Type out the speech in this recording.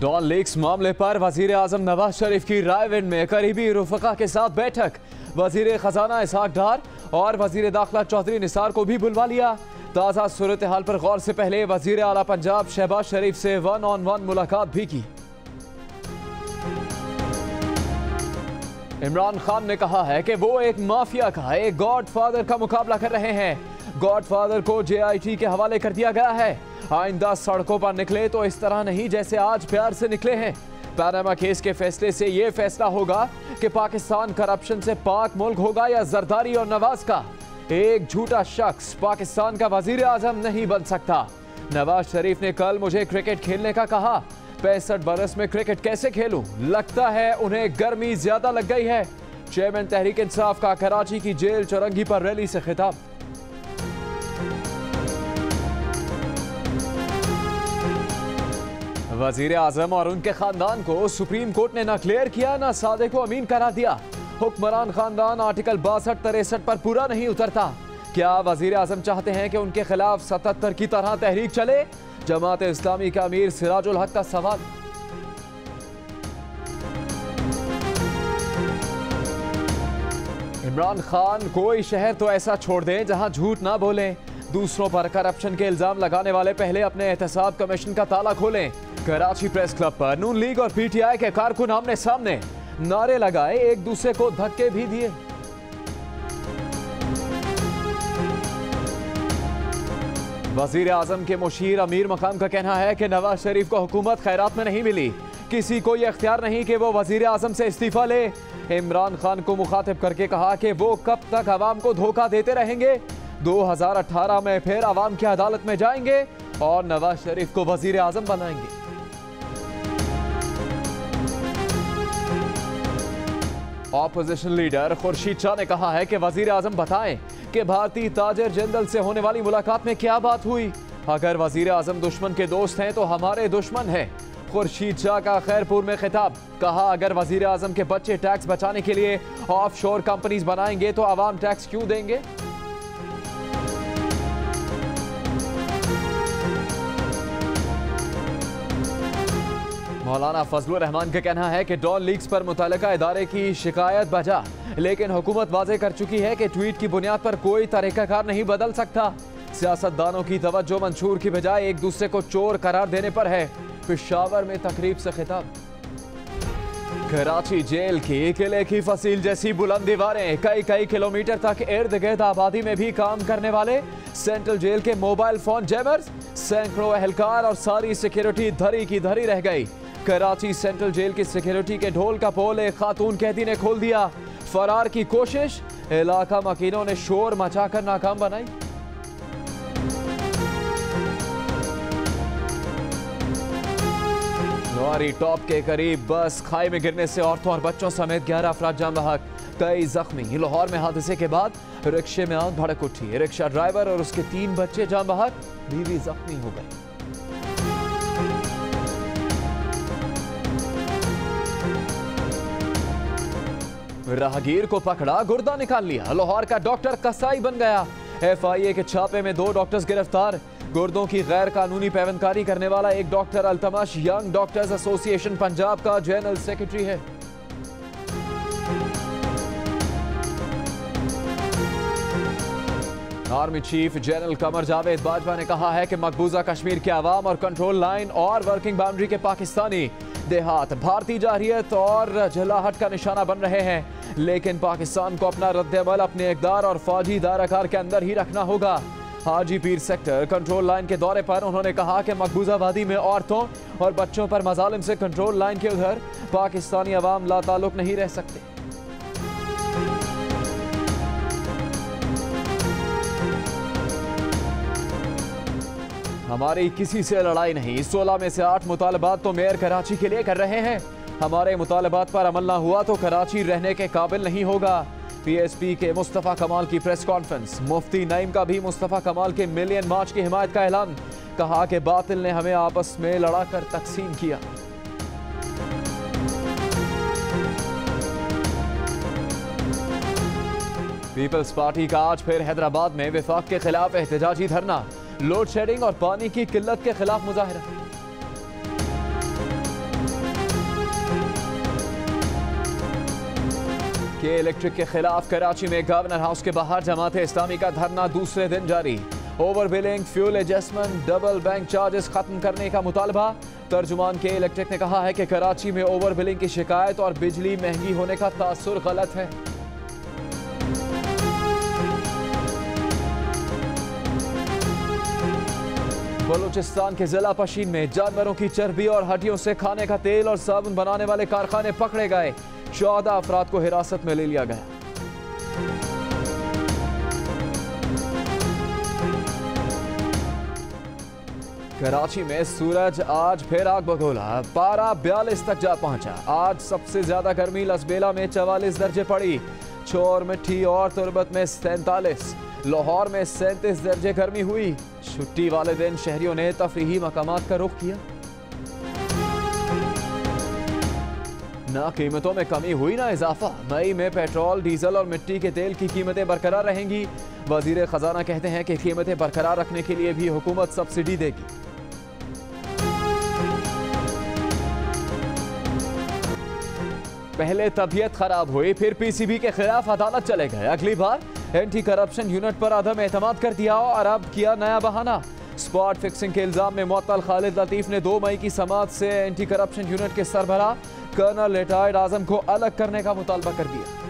Don leaks मामले पर वजीर आजम नवाज शरीफ की रायविंड में करीबी रुफका के साथ बैठक। वजीर खजाना इसहाक डार और वजीर दाखिला चौधरी निसार को भी बुलवा लिया। ताज़ा सूरत हाल पर गौर से पहले वजीर आला पंजाब शहबाज शरीफ से 1-on-1 मुलाकात भी की। इमरान खान ने कहा है कि वो एक माफिया का, एक गॉडफादर का मुकाबला कर रहे हैं। गॉडफादर को JIT के हवाले कर दिया गया है। आइंदा सड़कों पर निकले तो इस तरह नहीं जैसे आज प्यार से निकले हैं। पैनामा केस के फैसले से यह फैसला होगा कि पाकिस्तान करप्शन से पाक मुल्क होगा या जरदारी और नवाज का। एक झूठा शख्स पाकिस्तान का वजीर आजम नहीं बन सकता। नवाज शरीफ ने कल मुझे क्रिकेट खेलने का कहा। 65 बरस में क्रिकेट कैसे खेलूं? लगता है उन्हें गर्मी ज्यादा लग गई है। चेयरमैन तहरीक इंसाफ का कराची की जेल चौरंगी पर रैली से खिताब। वजीर आजम और उनके खानदान को सुप्रीम कोर्ट ने न क्लियर किया न सादे को अमीन करार दिया। हुक्मरान खानदान आर्टिकल 62-63 पर पूरा नहीं उतरता। क्या वजीर आजम चाहते हैं कि उनके खिलाफ 77 की तरह तहरीक चले? जमात इस्लामी का अमीर सिराजुल हक का सवाल। इमरान खान कोई शहर तो ऐसा छोड़ दें जहां झूठ ना बोलें। दूसरों पर करप्शन के इल्जाम लगाने वाले पहले अपने एहतसाब कमीशन का ताला खोलें। कराची प्रेस क्लब पर नून लीग और PTI के कारकुन आमने सामने, नारे लगाए, एक दूसरे को धक्के भी दिए। वजीर आजम के मुशीर अमीर मकाम का कहना है कि नवाज शरीफ को हुकूमत खैरात में नहीं मिली। किसी को यह इख्तियार नहीं कि वो वजीर आजम से इस्तीफा ले। इमरान खान को मुखातिब करके कहा कि वो कब तक अवाम को धोखा देते रहेंगे। 2018 में फिर अवाम की अदालत में जाएंगे और नवाज शरीफ को वजीर आजम बनाएंगे। ऑपोजिशन लीडर खुर्शीद शाह ने कहा है कि वजीर आजम बताएं कि भारतीय ताजर जनरल से होने वाली मुलाकात में क्या बात हुई। अगर वजीर आजम दुश्मन के दोस्त हैं तो हमारे दुश्मन हैं। खुर्शीद शाह का खैरपुर में खिताब। कहा अगर वजीर आजम के बच्चे टैक्स बचाने के लिए ऑफशोर कंपनीज बनाएंगे तो अवाम टैक्स क्यों देंगे? मौलाना फजलुर रहमान का कहना है कि डॉन लीक्स पर मुतल्लिका इदारे की शिकायत बजा, लेकिन हुकूमत वाज़ेह कर चुकी है कि ट्वीट की बुनियाद पर कोई तरीकाकार नहीं बदल सकता। सियासतदानों की तवज्जो मंशूर की बजाय एक दूसरे को चोर करार देने पर है। पेशावर में तकरीब से खिताब। कराची जेल की किले की फसील जैसी बुलंद दीवारें, कई किलोमीटर तक इर्द गिर्द आबादी में भी काम करने वाले सेंट्रल जेल के मोबाइल फोन जैमर्स, सैकड़ों एहलकार और सारी सिक्योरिटी धरी की धरी रह गई। कराची सेंट्रल जेल की सिक्योरिटी के ढोल का पोल एक खातून कैदी ने खोल दिया। फरार की कोशिश, इलाका मकीनों ने शोर मचाकर नाकाम बनाई। नवारी टॉप के करीब बस खाई में गिरने से औरतों और बच्चों समेत 11 अफराद जान बहक, कई जख्मी। लाहौर में हादसे के बाद रिक्शे में आग भड़क उठी। रिक्शा ड्राइवर और उसके 3 बच्चे जान बहक, बीवी जख्मी हो गई। राहगीर को पकड़ा, गुर्दा निकाल लिया। लाहौर का डॉक्टर कसाई बन गया। FIA के छापे में 2 डॉक्टर्स गिरफ्तार। गुर्दों की गैर कानूनी पैवंदकारी करने वाला एक doctor Altamash young doctors association Punjab का जनरल सेक्रेटरी है। Army chief general Qamar Javed Bajwa ने कहा है कि मकबूजा कश्मीर के अवाम और कंट्रोल लाइन और वर्किंग बाउंड्री के पाकिस्तानी देहात भारतीय जारहियत और जलाहट का निशाना बन रहे हैं, लेकिन पाकिस्तान को अपना रद्द-ए-अमल अपने इक़दार और फौजी दायराकार के अंदर ही रखना होगा। Haji Pir sector control line के दौरे पर उन्होंने कहा कि मकबूजा वादी में औरतों और बच्चों पर मजालिम से कंट्रोल लाइन के उधर पाकिस्तानी अवाम लाताल्लुक नहीं रह सकते। हमारी किसी से लड़ाई नहीं। 16 में से 8 मुतालबात तो मेयर कराची के लिए कर रहे हैं। हमारे मुतालबात पर अमल ना हुआ तो कराची रहने के काबिल नहीं होगा। PSP के मुस्तफ़ा कमाल की प्रेस कॉन्फ्रेंस। मुफ्ती नईम का भी मुस्तफ़ा कमाल के मिलियन मार्च की हिमायत का ऐलान। कहा कि बातिल ने हमें आपस में लड़ाकर तकसीम किया। पीपल्स पार्टी का आज फिर हैदराबाद में विफाक के खिलाफ एहतजाजी धरना। लोड शेडिंग और पानी की किल्लत के खिलाफ मुजाहिरा। के इलेक्ट्रिक के खिलाफ कराची में गवर्नर हाउस के बाहर जमात इस्लामी का धरना दूसरे दिन जारी। Over billing, fuel adjustment, double bank charges खत्म करने का मुतालबा। तर्जुमान के इलेक्ट्रिक ने कहा है कि कराची में ओवर बिलिंग की शिकायत और बिजली महंगी होने का तासुर गलत है। बलूचिस्तान के जिला पशीन में जानवरों की चर्बी और हड्डियों से खाने का तेल और साबुन बनाने वाले कारखाने पकड़े गए। 14 अफराद को हिरासत में ले लिया गया। कराची में सूरज आज फिर आग बगोला। पारा 42 तक जा पहुंचा। आज सबसे ज्यादा गर्मी लसबेला में 44 दर्जे पड़ी। चोर मिट्टी और तुरबत में 47, लाहौर में 37 दर्जे गर्मी हुई। छुट्टी वाले दिन शहरियों ने तफरीही मकामात का रुख किया। ना कीमतों में कमी हुई ना इजाफा। मई में पेट्रोल, डीजल और मिट्टी के तेल की कीमतें बरकरार रहेंगी। वजीर खजाना कहते हैं कि कीमतें बरकरार रखने के लिए भी हुकूमत सब्सिडी देगी। पहले तबीयत खराब हुई, फिर पीसीबी के खिलाफ अदालत चले गए। अगली बार एंटी करप्शन यूनिट पर अदम एतमाद कर दिया और अब किया नया बहाना। स्पॉट फिक्सिंग के इल्जाम में मुअत्तल खालिद लतीफ ने 2 मई की समाअत से एंटी करप्शन यूनिट के सरबराह कर्नल रिटायर्ड आजम को अलग करने का मुतालबा कर दिया।